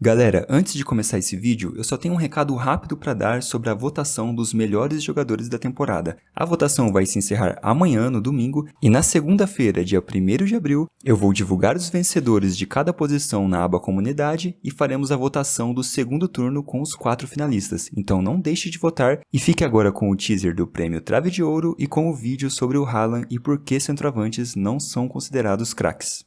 Galera, antes de começar esse vídeo, eu só tenho um recado rápido para dar sobre a votação dos melhores jogadores da temporada. A votação vai se encerrar amanhã, no domingo, e na segunda-feira, dia 1º de abril, eu vou divulgar os vencedores de cada posição na aba Comunidade e faremos a votação do segundo turno com os 4 finalistas. Então não deixe de votar e fique agora com o teaser do Prêmio Trave de Ouro e com o vídeo sobre o Haaland e por que centroavantes não são considerados craques.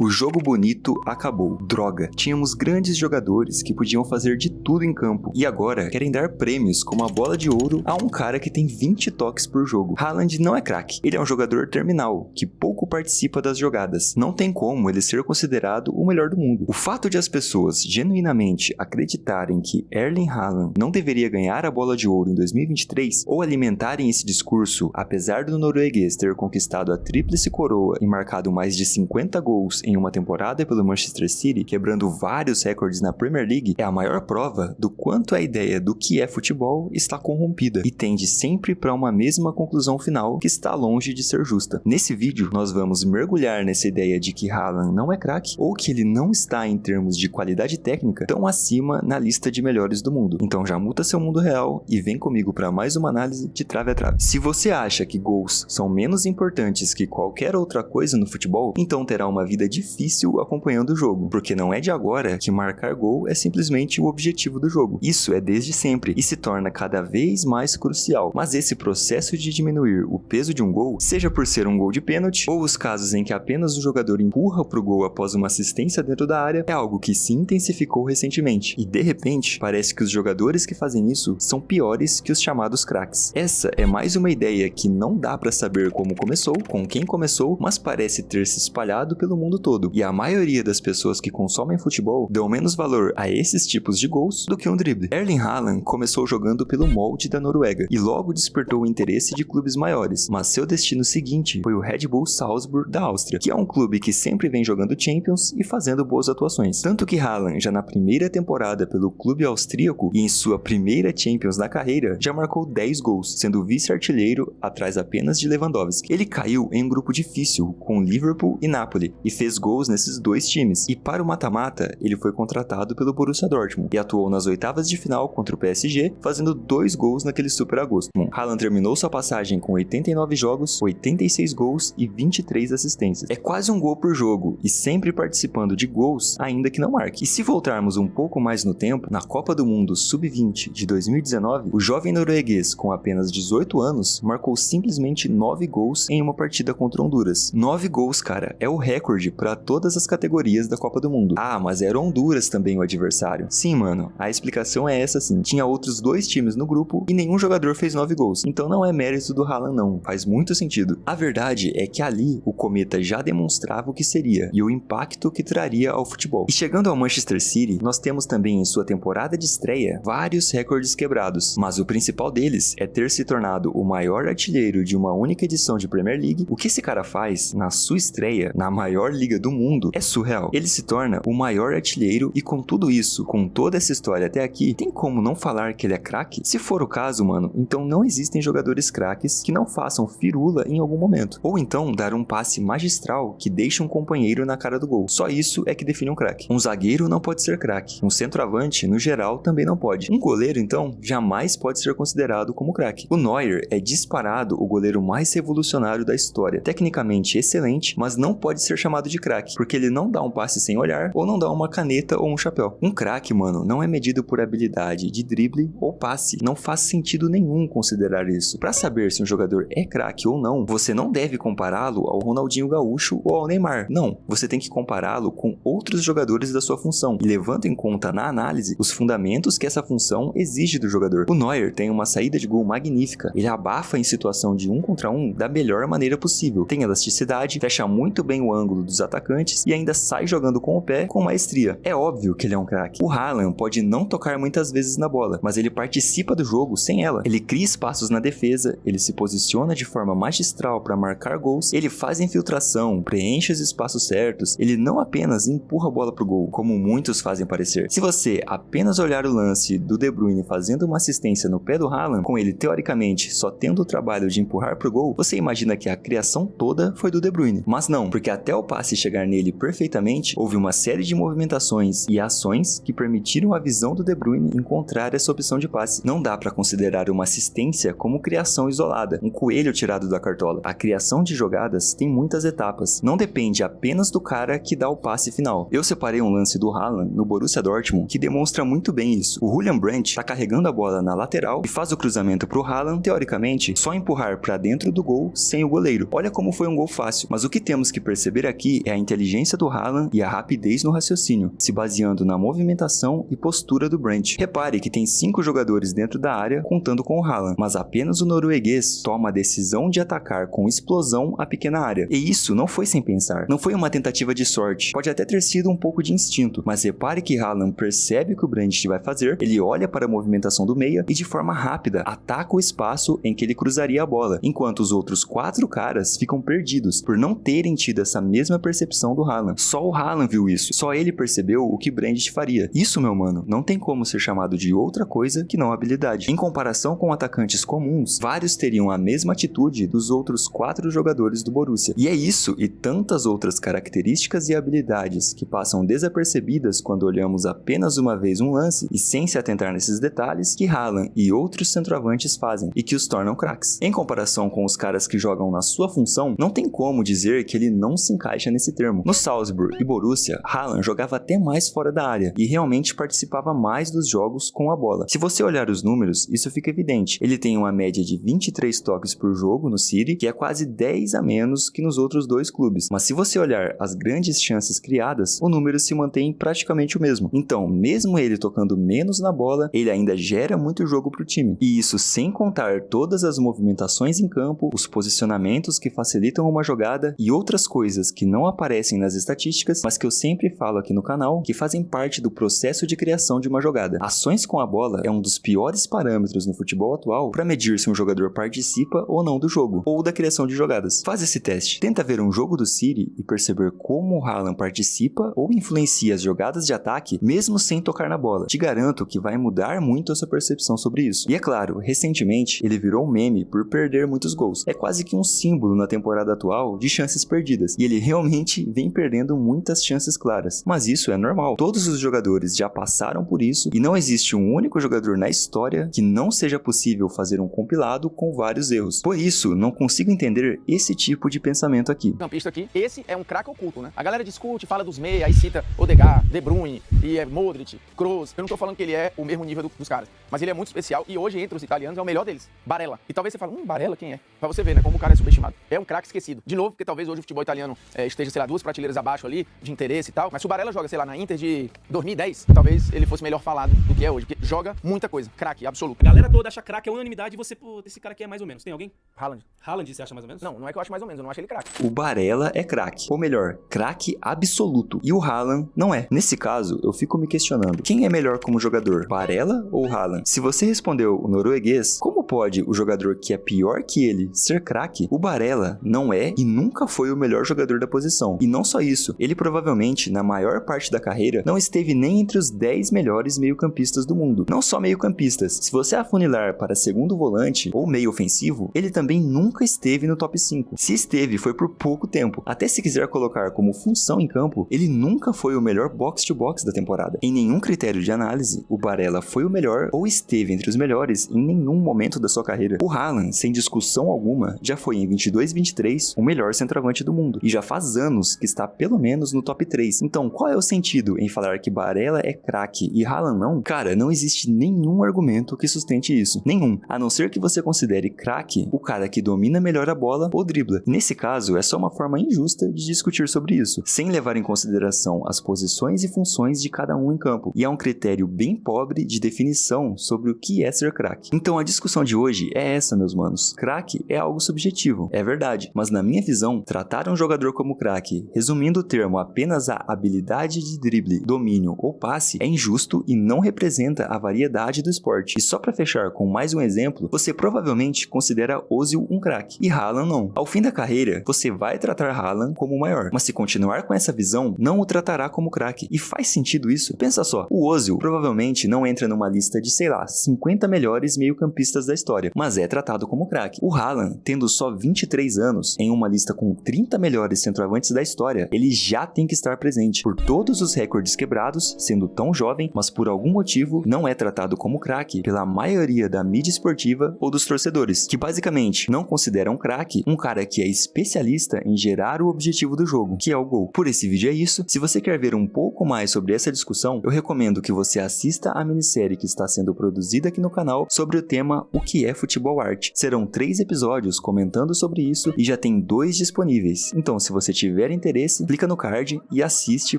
O jogo bonito acabou. Droga, tínhamos grandes jogadores que podiam fazer de tudo em campo e agora querem dar prêmios como a bola de ouro a um cara que tem 20 toques por jogo. Haaland não é craque, ele é um jogador terminal, que pouco participa das jogadas. Não tem como ele ser considerado o melhor do mundo. O fato de as pessoas genuinamente acreditarem que Erling Haaland não deveria ganhar a bola de ouro em 2023 ou alimentarem esse discurso, apesar do norueguês ter conquistado a tríplice coroa e marcado mais de 50 gols em uma temporada pelo Manchester City, quebrando vários recordes na Premier League, é a maior prova do quanto a ideia do que é futebol está corrompida e tende sempre para uma mesma conclusão final que está longe de ser justa. Nesse vídeo, nós vamos mergulhar nessa ideia de que Haaland não é craque ou que ele não está em termos de qualidade técnica tão acima na lista de melhores do mundo. Então já muta seu mundo real e vem comigo para mais uma análise de trave a trave. Se você acha que gols são menos importantes que qualquer outra coisa no futebol, então terá uma vida difícil acompanhando o jogo, porque não é de agora que marcar gol é simplesmente o objetivo do jogo. Isso é desde sempre e se torna cada vez mais crucial, mas esse processo de diminuir o peso de um gol, seja por ser um gol de pênalti ou os casos em que apenas o jogador empurra pro gol após uma assistência dentro da área, é algo que se intensificou recentemente e de repente parece que os jogadores que fazem isso são piores que os chamados craques. Essa é mais uma ideia que não dá pra saber como começou, com quem começou, mas parece ter se espalhado pelo mundo todo. E a maioria das pessoas que consomem futebol dão menos valor a esses tipos de gols do que um drible. Erling Haaland começou jogando pelo molde da Noruega e logo despertou o interesse de clubes maiores, mas seu destino seguinte foi o Red Bull Salzburg da Áustria, que é um clube que sempre vem jogando Champions e fazendo boas atuações. Tanto que Haaland, já na primeira temporada pelo clube austríaco e em sua primeira Champions na carreira, já marcou 10 gols, sendo vice-artilheiro atrás apenas de Lewandowski. Ele caiu em um grupo difícil com Liverpool e Napoli e fez gols nesses dois times, e para o mata-mata ele foi contratado pelo Borussia Dortmund e atuou nas oitavas de final contra o PSG, fazendo 2 gols naquele super agosto. Haaland terminou sua passagem com 89 jogos, 86 gols e 23 assistências. É quase um gol por jogo e sempre participando de gols, ainda que não marque. E se voltarmos um pouco mais no tempo, na Copa do Mundo Sub-20 de 2019, o jovem norueguês com apenas 18 anos marcou simplesmente 9 gols em uma partida contra Honduras. 9 gols, cara, é o recorde para todas as categorias da Copa do Mundo. Ah, mas era Honduras também o adversário. Sim, mano, a explicação é essa sim. Tinha outros 2 times no grupo e nenhum jogador fez 9 gols. Então não é mérito do Haaland não, faz muito sentido. A verdade é que ali o Cometa já demonstrava o que seria e o impacto que traria ao futebol. E chegando ao Manchester City, nós temos também em sua temporada de estreia vários recordes quebrados, mas o principal deles é ter se tornado o maior artilheiro de uma única edição de Premier League. O que esse cara faz na sua estreia na maior liga do mundo é surreal. Ele se torna o maior artilheiro e com tudo isso, com toda essa história até aqui, tem como não falar que ele é craque? Se for o caso, mano, então não existem jogadores craques que não façam firula em algum momento. Ou então dar um passe magistral que deixe um companheiro na cara do gol. Só isso é que define um craque. Um zagueiro não pode ser craque. Um centroavante, no geral, também não pode. Um goleiro, então, jamais pode ser considerado como craque. O Neuer é disparado o goleiro mais revolucionário da história. Tecnicamente excelente, mas não pode ser chamado de craque, porque ele não dá um passe sem olhar ou não dá uma caneta ou um chapéu. Um craque, mano, não é medido por habilidade de drible ou passe. Não faz sentido nenhum considerar isso. Para saber se um jogador é craque ou não, você não deve compará-lo ao Ronaldinho Gaúcho ou ao Neymar. Não, você tem que compará-lo com outros jogadores da sua função e levando em conta na análise os fundamentos que essa função exige do jogador. O Neuer tem uma saída de gol magnífica. Ele abafa em situação de 1 contra 1 da melhor maneira possível. Tem elasticidade, fecha muito bem o ângulo dos atacantes atacantes e ainda sai jogando com o pé com maestria. É óbvio que ele é um craque. O Haaland pode não tocar muitas vezes na bola, mas ele participa do jogo sem ela. Ele cria espaços na defesa, ele se posiciona de forma magistral para marcar gols, ele faz infiltração, preenche os espaços certos, ele não apenas empurra a bola pro gol, como muitos fazem parecer. Se você apenas olhar o lance do De Bruyne fazendo uma assistência no pé do Haaland, com ele teoricamente só tendo o trabalho de empurrar pro gol, você imagina que a criação toda foi do De Bruyne. Mas não, porque até o passe chegar nele perfeitamente, houve uma série de movimentações e ações que permitiram a visão do De Bruyne encontrar essa opção de passe. Não dá para considerar uma assistência como criação isolada, um coelho tirado da cartola. A criação de jogadas tem muitas etapas, não depende apenas do cara que dá o passe final. Eu separei um lance do Haaland no Borussia Dortmund que demonstra muito bem isso. O Julian Brandt tá carregando a bola na lateral e faz o cruzamento pro Haaland, teoricamente, só empurrar para dentro do gol sem o goleiro. Olha como foi um gol fácil, mas o que temos que perceber aqui é a inteligência do Haaland e a rapidez no raciocínio, se baseando na movimentação e postura do Brandt. Repare que tem 5 jogadores dentro da área contando com o Haaland, mas apenas o norueguês toma a decisão de atacar com explosão a pequena área. E isso não foi sem pensar, não foi uma tentativa de sorte, pode até ter sido um pouco de instinto, mas repare que Haaland percebe o que o Brandt vai fazer, ele olha para a movimentação do meia e de forma rápida ataca o espaço em que ele cruzaria a bola, enquanto os outros 4 caras ficam perdidos por não terem tido essa mesma percepção do Haaland. Só o Haaland viu isso, só ele percebeu o que Brandt faria. Isso, meu mano, não tem como ser chamado de outra coisa que não habilidade. Em comparação com atacantes comuns, vários teriam a mesma atitude dos outros 4 jogadores do Borussia. E é isso e tantas outras características e habilidades que passam desapercebidas quando olhamos apenas uma vez um lance e sem se atentar nesses detalhes que Haaland e outros centroavantes fazem e que os tornam craques. Em comparação com os caras que jogam na sua função, não tem como dizer que ele não se encaixa nesse termo. No Salzburg e Borussia, Haaland jogava até mais fora da área e realmente participava mais dos jogos com a bola. Se você olhar os números, isso fica evidente. Ele tem uma média de 23 toques por jogo no City, que é quase 10 a menos que nos outros 2 clubes. Mas se você olhar as grandes chances criadas, o número se mantém praticamente o mesmo. Então, mesmo ele tocando menos na bola, ele ainda gera muito jogo pro time. E isso sem contar todas as movimentações em campo, os posicionamentos que facilitam uma jogada e outras coisas que não aparecem nas estatísticas, mas que eu sempre falo aqui no canal, que fazem parte do processo de criação de uma jogada. Ações com a bola é um dos piores parâmetros no futebol atual para medir se um jogador participa ou não do jogo, ou da criação de jogadas. Faz esse teste. Tenta ver um jogo do City e perceber como o Haaland participa ou influencia as jogadas de ataque, mesmo sem tocar na bola. Te garanto que vai mudar muito a sua percepção sobre isso. E é claro, recentemente ele virou um meme por perder muitos gols. É quase que um símbolo na temporada atual de chances perdidas. E ele realmente vem perdendo muitas chances claras. Mas isso é normal. Todos os jogadores já passaram por isso e não existe um único jogador na história que não seja possível fazer um compilado com vários erros. Por isso, não consigo entender esse tipo de pensamento aqui. Campista aqui, esse é um craque oculto, né? A galera discute, fala dos meia, aí cita Odegaard, De Bruyne, e Modric, Kroos. Eu não tô falando que ele é o mesmo nível dos caras, mas ele é muito especial e hoje entre os italianos é o melhor deles. Barella. E talvez você fale, Barella quem é? Pra você ver, né, como o cara é subestimado. É um craque esquecido. De novo, porque talvez hoje o futebol italiano esteja, sei lá, 2 prateleiras abaixo ali, de interesse e tal, mas se o Barella joga, sei lá, na Inter de 2010, talvez ele fosse melhor falado do que é hoje, porque joga muita coisa. Craque, absoluto. A galera toda acha craque, é unanimidade, e você, pô, esse cara aqui é mais ou menos. Tem alguém? Haaland. Haaland, você acha mais ou menos? Não, não é que eu acho mais ou menos, eu não acho ele craque. O Barella é craque, ou melhor, craque absoluto, e o Haaland não é. Nesse caso, eu fico me questionando, quem é melhor como jogador, Barella ou Haaland? Se você respondeu o norueguês, como pode o jogador que é pior que ele ser craque? O Barella não é e nunca foi o melhor jogador da posição. E não só isso, ele provavelmente, na maior parte da carreira, não esteve nem entre os 10 melhores meio-campistas do mundo. Não só meio-campistas, se você afunilar para segundo volante ou meio ofensivo, ele também nunca esteve no top 5. Se esteve, foi por pouco tempo. Até se quiser colocar como função em campo, ele nunca foi o melhor box-to-box da temporada. Em nenhum critério de análise, o Barella foi o melhor ou esteve entre os melhores em nenhum momento da sua carreira. O Haaland, sem discussão alguma, já foi em 22-23 o melhor centroavante do mundo. E já faz anos que está pelo menos no top 3. Então, qual é o sentido em falar que Barella é craque e Haaland não? Cara, não existe nenhum argumento que sustente isso. Nenhum. A não ser que você considere craque o cara que domina melhor a bola ou dribla. Nesse caso, é só uma forma injusta de discutir sobre isso, sem levar em consideração as posições e funções de cada um em campo. E é um critério bem pobre de definição sobre o que é ser craque. Então a discussão de hoje é essa, meus manos. Craque é algo subjetivo, é verdade, mas na minha visão, tratar um jogador como craque craque, resumindo o termo apenas a habilidade de drible, domínio ou passe, é injusto e não representa a variedade do esporte. E só para fechar com mais um exemplo, você provavelmente considera Ozil um craque e Haaland não. Ao fim da carreira, você vai tratar Haaland como o maior, mas se continuar com essa visão, não o tratará como craque. E faz sentido isso? Pensa só, o Ozil provavelmente não entra numa lista de, 50 melhores meio-campistas da história, mas é tratado como craque. O Haaland, tendo só 23 anos, em uma lista com 30 melhores centroavantes da história, ele já tem que estar presente por todos os recordes quebrados, sendo tão jovem, mas por algum motivo não é tratado como craque pela maioria da mídia esportiva ou dos torcedores, que basicamente não consideram craque um cara que é especialista em gerar o objetivo do jogo, que é o gol. Por esse vídeo é isso. Se você quer ver um pouco mais sobre essa discussão, eu recomendo que você assista a minissérie que está sendo produzida aqui no canal sobre o tema O que é futebol arte. Serão 3 episódios comentando sobre isso e já tem 2 disponíveis. Então, se você tiver interesse, clica no card e assiste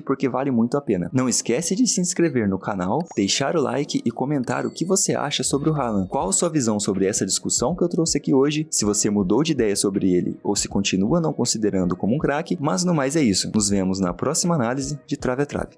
porque vale muito a pena. Não esquece de se inscrever no canal, deixar o like e comentar o que você acha sobre o Haaland. Qual a sua visão sobre essa discussão que eu trouxe aqui hoje? Se você mudou de ideia sobre ele ou se continua não considerando como um craque, mas no mais é isso. Nos vemos na próxima análise de Trave a Trave.